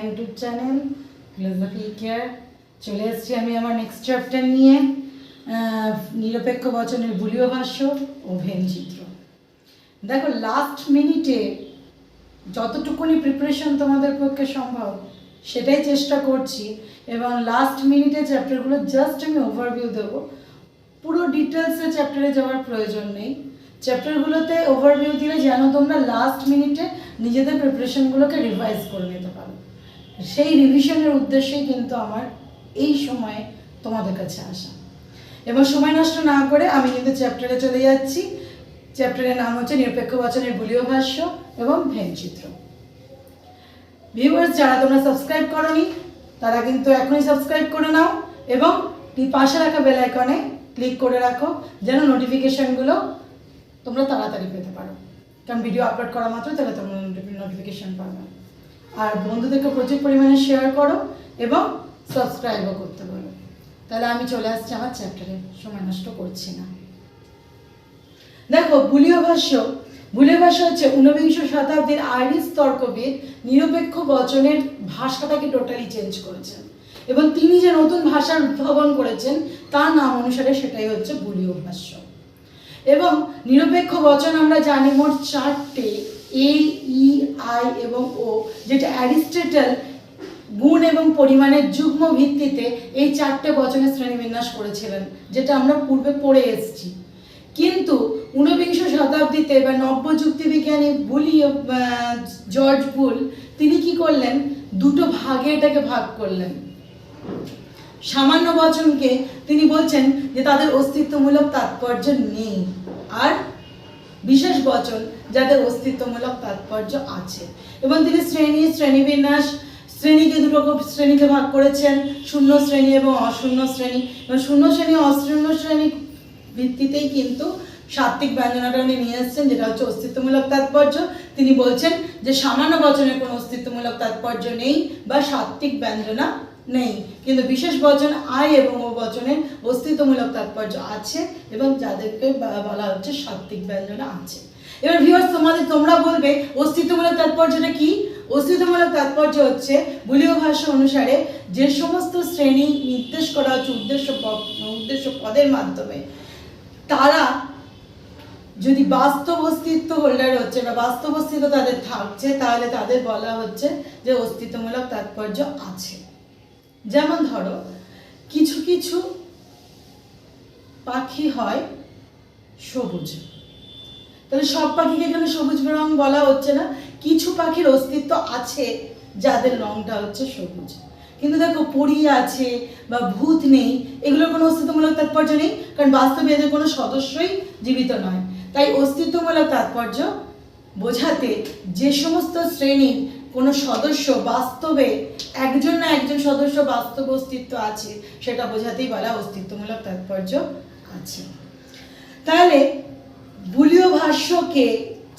YouTube channel philosophy care. চলে এসেছি আমি আমার নেক্সট চ্যাপ্টার নিয়ে, নিরপেক্ষ বচনের বুলীয় ভাষ্য ও ভেনচিত্র। দেখো, লাস্ট মিনিটে যতটুকুনি প্রিপারেশন তোমাদের পক্ষে সম্ভব সেটাই চেষ্টা করছি, এবং লাস্ট মিনিটে চ্যাপ্টারগুলো জাস্ট আমি ওভারভিউ দেবো। পুরো ডিটেলসে চ্যাপ্টারে যাওয়ার প্রয়োজন নেই। চ্যাপ্টারগুলোতে ওভারভিউ দিলে যেন তোমরা লাস্ট মিনিটে নিজেদের প্রিপারেশনগুলোকে রিভাইজ করে নিতে পারো। সেই রিভিশনের উদ্দেশ্যেই কিন্তু আমার এই সময়ে তোমাদের কাছে আসা। এবং সময় নষ্ট না করে আমি কিন্তু চ্যাপ্টারে চলে যাচ্ছি। চ্যাপ্টারের নাম হচ্ছে নিরপেক্ষ বচনের বুলীয় ভাষ্য এবং ভেনচিত্র। ভিউয়ার্স, যারা তোমরা সাবস্ক্রাইব করোনি তারা কিন্তু এখনই সাবস্ক্রাইব করে নাও, এবং পাশে রাখা বেল আইকনে ক্লিক করে রাখো যেন নোটিফিকেশনগুলো তোমরা তাড়াতাড়ি পেতে পারো, কারণ ভিডিও আপলোড করা মাত্র তাহলে তোমরা নোটিফিকেশন পাবে। আর বন্ধুদেরকে প্রচুর পরিমাণে শেয়ার করো এবং সাবস্ক্রাইবও করতে বলো। তাহলে আমি চলে আসছি আমার চ্যাপ্টারে, সময় নষ্ট করছি না। দেখো, বুলীয় ভাষ্য হচ্ছে ঊনবিংশ শতাব্দীর আইরিশ তর্কবিদ নিরপেক্ষ বচনের ভাষাটাকে টোটালি চেঞ্জ করেছেন, এবং তিনি যে নতুন ভাষার উদ্ভাবন করেছেন তার নাম অনুসারে সেটাই হচ্ছে বুলীয় ভাষ্য। এবং নিরপেক্ষ বচন আমরা জানি মোট চারটে, এ, ই, আই এবং ও, যেটা অ্যারিস্টটল গুণ এবং পরিমাণের যুগ্ম ভিত্তিতে এই চারটে বচনের শ্রেণীবিন্যাস করেছিলেন, যেটা আমরা পূর্বে পড়ে এসেছি। কিন্তু ঊনবিংশ শতাব্দীতে বা নব্য যুক্তিবিজ্ঞানী জর্জ বুল তিনি কি করলেন, দুটো ভাগে এটাকে ভাগ করলেন। সামান্য বচনকে তিনি বলছেন যে তাদের অস্তিত্বমূলক তাৎপর্য নেই, আর বিশেষ বচন যাদের অস্তিত্বমূলক তাৎপর্য আছে। এবং তিনি শ্রেণীবিন্যাস শ্রেণীকে দুটো শ্রেণীতে ভাগ করেছেন, শূন্য শ্রেণী এবং অশূন্য শ্রেণী। এবং শূন্য শ্রেণী অশূন্য শ্রেণী ভিত্তিতেই কিন্তু সাত্ত্বিক ব্যঞ্জনাটা উনি নিয়ে এসেছেন, যেটা হচ্ছে অস্তিত্বমূলক তাৎপর্য। তিনি বলছেন যে সামান্য বচনের কোনো অস্তিত্বমূলক তাৎপর্য নেই বা সাত্ত্বিক ব্যঞ্জনা নেই, কিন্তু বিশেষ বচন আই এবং ও বচনের অস্তিত্বমূলক তাৎপর্য আছে, এবং যাদেরকে বলা হচ্ছে সাত্ত্বিক ব্যঞ্জনা আছে। এবার ভিউয়ার্স, তোমরা বলবে অস্তিত্বমূলক তাৎপর্যটা কি? অস্তিত্বমূলক তাৎপর্য হচ্ছে বুলীয় ভাষ্য অনুসারে যে সমস্ত শ্রেণী নির্দেশ করা হচ্ছে উদ্দেশ্য পদের মাধ্যমে, তারা যদি বাস্তব অস্তিত্ব হোল্ডার হচ্ছে বা বাস্তব অস্তিত্ব তাদের থাকছে, তাহলে তাদের বলা হচ্ছে যে অস্তিত্বমূলক তাৎপর্য আছে। যেমন ধরো, কিছু কিছু পাখি হয় সবুজ, তাহলে সব পাখিকে এখানে সবুজ রং বলা হচ্ছে না। কিছু পাখির অস্তিত্ব আছে যাদের রংটা হচ্ছে সবুজ। কিন্তু দেখো, পরী আছে বা ভূত নেই, এগুলোর কোনো অস্তিত্বমূলক তাৎপর্য নেই, কারণ বাস্তবে এদের কোনো সদস্যই জীবিত নয়। তাই অস্তিত্বমূলক তাৎপর্য বোঝাতে যে সমস্ত শ্রেণীর কোনো সদস্য বাস্তবে একজন না একজন সদস্য বাস্তব অস্তিত্ব আছে, সেটা বোঝাতেই বলা অস্তিত্বমূলক তাৎপর্য আছে। তাহলে বুলীয় ভাষ্যকে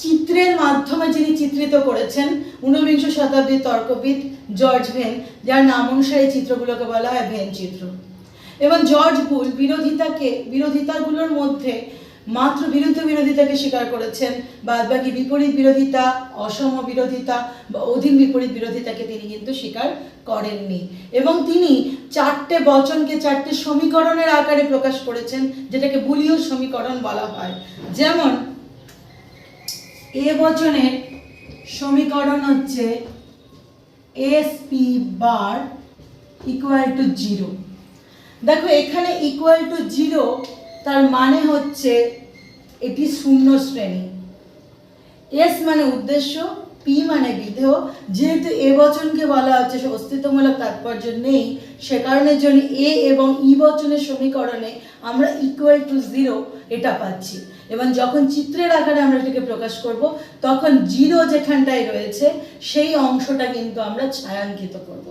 চিত্রের মাধ্যমে যিনি চিত্রিত করেছেন ঊনবিংশ শতাব্দীর তর্কবিদ জর্জ ভেন, যার নাম অনুসারে চিত্রগুলোকে বলা হয় ভেন চিত্র। এবং জর্জ বুল বিরোধিতাগুলোর মধ্যে মাত্র বিরোধিতাকে স্বীকার করেছেন, বাদ বাকি বিপরীত বিরোধিতা, অসম বিরোধিতা বা অধীন বিপরীত বিরোধিতাকে তিনি কিন্তু স্বীকার করেননি। এবং তিনি চারটে বচনকে চারটে সমীকরণের আকারে প্রকাশ করেছেন, যেটাকে বুলীয় সমীকরণ বলা হয়। যেমন এ বচনের সমীকরণ হচ্ছে SP বার ইকুয়াল টু 0। দেখো, এখানে ইকুয়াল টু 0 তার মানে হচ্ছে এটি শূন্য শ্রেণী। এস মানে উদ্দেশ্য, পি মানে বিধেয়। যেহেতু এ বচনকে বলা হচ্ছে অস্তিত্বমূলক তাৎপর্য নেই, সে কারণের জন্য এ এবং ই বচনের সমীকরণে আমরা ইকুয়াল টু 0 এটা পাচ্ছি। এবং যখন চিত্রের আকারে আমরা এটাকে প্রকাশ করব, তখন 0 যেখানটায় রয়েছে সেই অংশটা কিন্তু আমরা ছায়াঙ্কিত করব।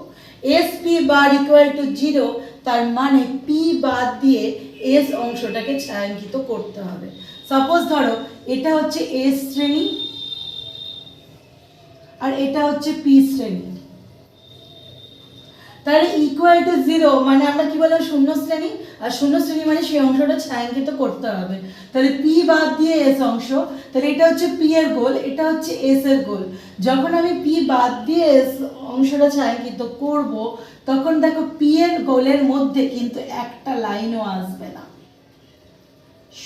SP বার ইকুয়াল টু 0 তার মানে পি বাদ দিয়ে এস অংশটাকে ছায়াঙ্কিত করতে হবে। সাপোজ ধরো, এটা হচ্ছে এস শ্রেণী আর এটা হচ্ছে পি শ্রেণী। তাহলে ইকুয়াল টু 0 মানে আমরা কি বললাম শূন্য শ্রেণী, আর শূন্য শ্রেণী মানে সেই অংশটা ছায়াঙ্কিত করতে হবে। তাহলে পি বাদ দিয়ে এস অংশ, তাহলে এটা হচ্ছে পি এর গোল, এটা হচ্ছে এস এর গোল। যখন আমি পি বাদ দিয়ে এস অংশটা ছায়াঙ্কিত করব তখন দেখো পি এর গোলের মধ্যে কিন্তু একটা লাইনও আসবে না,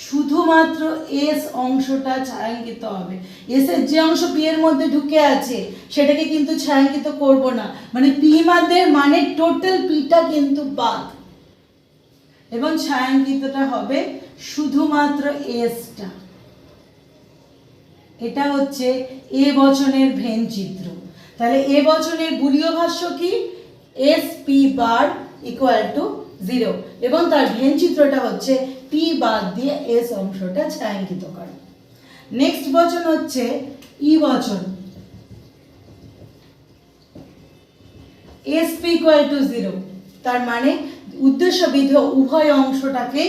শুধুমাত্র এস অংশটা ছায়াঙ্কিত হবে। এস এর যে অংশ পি এর মধ্যে ঢুকে আছে সেটাকে কিন্তু ছায়াঙ্কিত করব না, মানে পি বাদের মানে টোটাল পিটা কিন্তু বাদ, এবং ছায়াঙ্কিতটা হবে শুধুমাত্র এসটা। এটা হচ্ছে এ বচনের ভেন চিত্র। তাহলে এ বচনের বুলীয় ভাষ্য কি? S P bar equal to 0, এবং তার ভেন চিত্রটা হচ্ছে পি বাদ দিয়ে এস অংশটা ছায়াঙ্কিত করে। নেক্সট বচন হচ্ছে ই বচন, এস পি ইকুয়াল টু 0, তার মানে উদ্দেশ্য বিধেয় উভয় অংশটাকে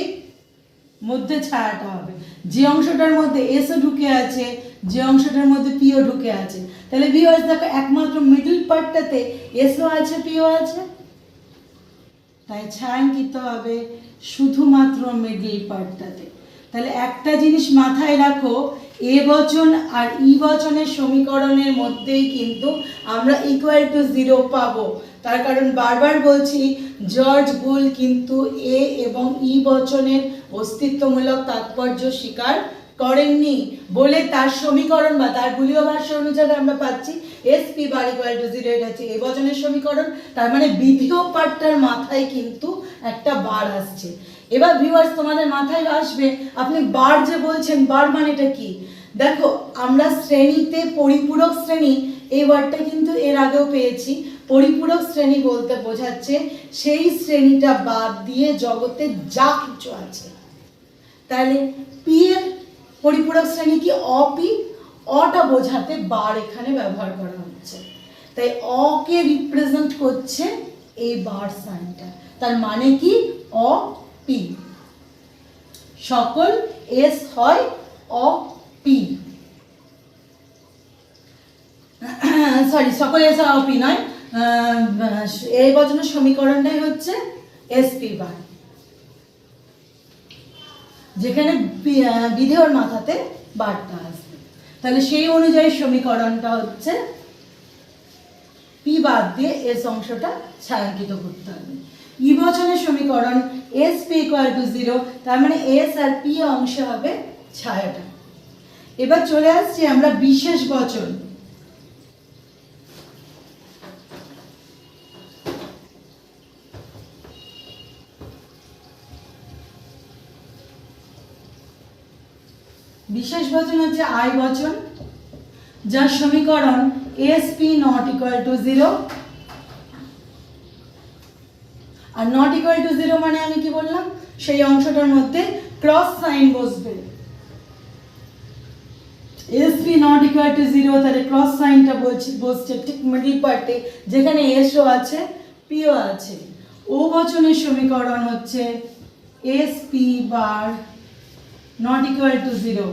মধ্যে ছায়াটা হবে, যে অংশটার মধ্যে এসও ঢুকে আছে যে অংশটার মধ্যে পিও ঢুকে আছে। তাহলে ভিউয়ার্স দেখো একমাত্র মিডল পার্টটাতে এসও আছে পিও আছে, তাই ছায়াঙ্কিত হবে শুধুমাত্র মিডল পার্টটাতে। তাহলে একটা জিনিস মাথায় রাখো, এ বচন আর ই বচনের সমীকরণের মধ্যেই কিন্তু আমরা ইকুয়াল টু 0 পাবো। তার কারণ বারবার বলছি জর্জ বুল কিন্তু এ এবং ই বচনের অস্তিত্বমূলক তাৎপর্য স্বীকার করেননি বলে তার সমীকরণ বা তার বুলীয় ভাষ্য অনুযায়ী আমরা পাচ্ছি S P bar equal to 0, এটা হচ্ছে এ বচনের সমীকরণ। তার মানে বিধেয় পার্টটার মাথায় কিন্তু একটা বার আসছে। এবার ভিউয়ার্স তোমাদের মাথায় আসবে আপনি বার যে বলছেন বার মানেটা কি? দেখো আমরা শ্রেণীতে পরিপূরক শ্রেণী এই ওয়ার্ডটা কিন্তু এর আগেও পেয়েছি। পরিপূরক শ্রেণী বলতে বোঝাচ্ছে সেই শ্রেণীটা বাদ দিয়ে জগতে যা কিছু আছে। তাহলে পি এর পরিপূরক শ্রেণী কি? অপি, অটা বোঝাতে বার এখানে ব্যবহার করা হচ্ছে, তাই অকে রিপ্রেজেন্ট করছে এই বার সাইনটা। তার মানে কি? অপি, সকল এস হয় অপি, সরি সকল এস হয় অপি নয়, এই বচনের সমীকরণটাই হচ্ছে এসপি বার, যেখানে বিধেয়র মাথাতে বারটা আসবে। তাহলে সেই অনুযায়ী সমীকরণটা হচ্ছে পি বাদ দিয়ে এস অংশটা ছায়াঙ্কিত করতে হবে। ই বচনের সমীকরণ এস পি ইকুয়াল টু 0, তার মানে এস আর পি অংশ হবে ছায়াটা। এবার চলে আসছি আমরা বিশেষ বচন। বিশেষ বচন হচ্ছে আই বচন, যার সমীকরণ S P not equal to 0, are not equal to 0 মানে আমি কি বললাম? সেই অংশটার মধ্যে ক্রস সাইন বসবে। S P not equal to 0, তাহলে ক্রস সাইনটা বসছে ঠিক মিডল পার্টে, যেখানে এসও আছে পিও আছে। ও বচনের সমীকরণ হচ্ছে S P bar not equal to 0,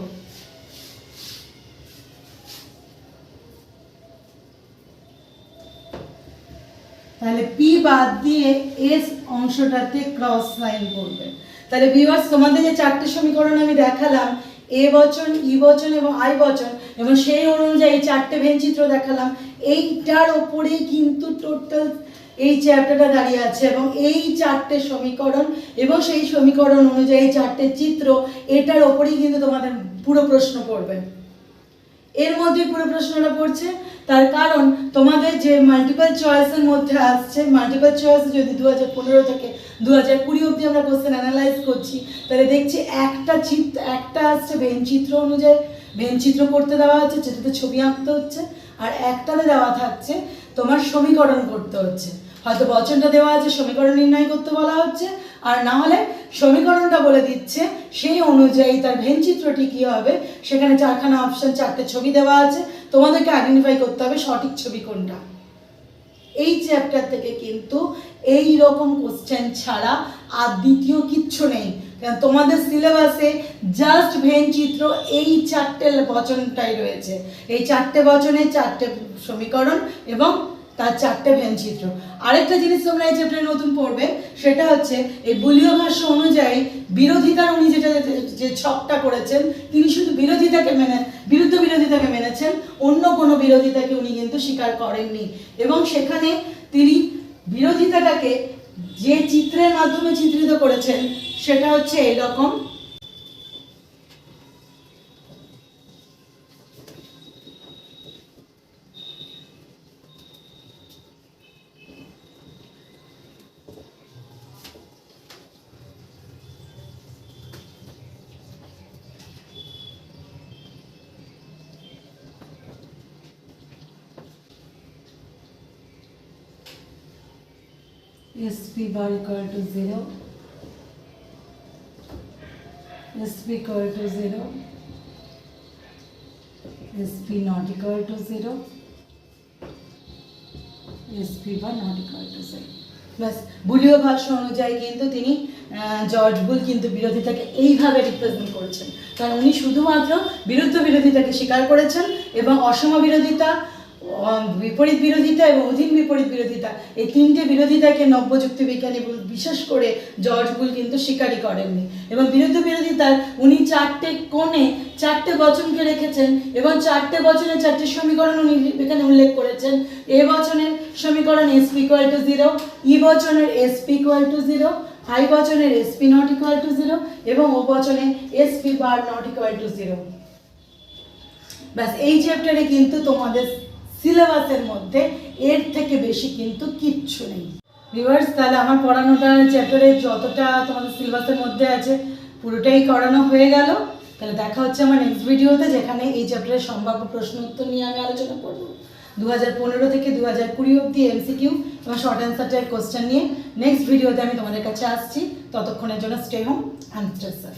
তাহলে পি বাদ দিয়ে এস অংশটাতে ক্রস লাইন করবে। তাহলে ভিউয়ার্স তোমাদের যে চারটে সমীকরণ আমি দেখালাম, এ বচন, ই বচন এবং আই বচন, এবং সেই অনুযায়ী চারটে ভেনচিত্র দেখালাম, এইটার ওপরেই কিন্তু টোটাল এই চ্যাপ্টারটা দাঁড়িয়ে আছে, এবং এই চারটে সমীকরণ এবং সেই সমীকরণ অনুযায়ী চারটে চিত্র, এটার ওপরেই কিন্তু তোমাদের পুরো প্রশ্ন পড়বে। এর মধ্যে পুরো প্রশ্নটা পড়ছে তার কারণ তোমাদের যে মাল্টিপল চয়েসের মধ্যে আসছে, মাল্টিপল চয়েস যদি 2015 থেকে 2020 অবধি আমরা কোশ্চেন অ্যানালাইজ করছি, তাহলে দেখছি একটা আসছে ভেনচিত্র অনুযায়ী, ভেনচিত্র করতে দেওয়া হচ্ছে, যেটাতে ছবি আঁকতে হচ্ছে, আর একটাতে দেওয়া থাকছে তোমার সমীকরণ করতে হচ্ছে। হয়তো বচনটা দেওয়া আছে, সমীকরণ নির্ণয় করতে বলা হচ্ছে, আর না হলে সমীকরণটা বলে দিচ্ছে, সেই অনুযায়ী তার ভেনচিত্রটি কী হবে, সেখানে চারখানা অপশন, চারটে ছবি দেওয়া আছে, তোমাদেরকে আইডেন্টিফাই করতে হবে সঠিক ছবি কোনটা। এই চ্যাপ্টার থেকে কিন্তু এই রকম কোশ্চেন ছাড়া আর দ্বিতীয় কিচ্ছু নেই, কারণ তোমাদের সিলেবাসে জাস্ট ভেনচিত্র এই চারটে বচনটাই রয়েছে, এই চারটে বচনে চারটে সমীকরণ এবং তার 4টে ভেনচিত্র। আরেকটা জিনিস তোমরা এই চ্যাপ্টারে নতুন পড়বে, সেটা হচ্ছে এই বুলীয় ভাষ্য অনুযায়ী বিরোধিতার উনি যে ছকটা করেছেন, তিনি শুধু বিরুদ্ধ বিরোধিতাকে মেনেছেন, অন্য কোনো বিরোধিতাকে উনি কিন্তু স্বীকার করেননি। এবং সেখানে তিনি বিরোধিতাটাকে যে চিত্রের মাধ্যমে চিত্রিত করেছেন সেটা হচ্ছে এরকম। SP bar equal to 0, SP equal to 0, SP not equal to 0, SP bar not equal to 0। ব্যাস, বুলীয় ভাষ্য অনুযায়ী কিন্তু তিনি জর্জ বুল কিন্তু বিরোধিতাকে এইভাবে রিপ্রেজেন্ট করেছেন, কারণ উনি শুধুমাত্র বিরুদ্ধ বিরোধিতাকে স্বীকার করেছেন এবং অসম বিরোধিতা, বিপরীত বিরোধিতা এবং অধীন বিপরীত বিরোধিতা, এই 3টে বিরোধিতাকে নব্য যুক্তিবিজ্ঞানী বিশেষ করে জর্জ বুল কিন্তু স্বীকারই করেননি। এবং বিরুদ্ধ বিরোধিতার উনি 4টে কোণে 4টে বচনকে রেখেছেন এবং 4টে বচনের 4টে সমীকরণ উনি এখানে উল্লেখ করেছেন। এ বচনের সমীকরণ SP equal to 0, ই বচনের SP equal to 0, আই বচনের SP not equal to 0 এবং ও বচনে SP bar not equal to 0। ব্যাস, এই চ্যাপ্টারে কিন্তু তোমাদের সিলেবাসের মধ্যে এর থেকে বেশি কিন্তু কিচ্ছু নেই। ভিউয়ার্স, তাহলে আমার পড়ানোটা চ্যাপ্টারে যতটা তোমাদের সিলেবাসের মধ্যে আছে পুরোটাই করানো হয়ে গেল। তাহলে দেখা হচ্ছে আমার নেক্সট ভিডিওতে, যেখানে এই চ্যাপ্টারের সম্ভাব্য প্রশ্ন উত্তর নিয়ে আমি আলোচনা করব। 2015 থেকে 2020 অবধি MCQ এবং শর্ট অ্যান্সার টাইপ কোশ্চেন নিয়ে নেক্সট ভিডিওতে আমি তোমাদের কাছে আসছি। ততক্ষণের জন্য stay home and stay safe.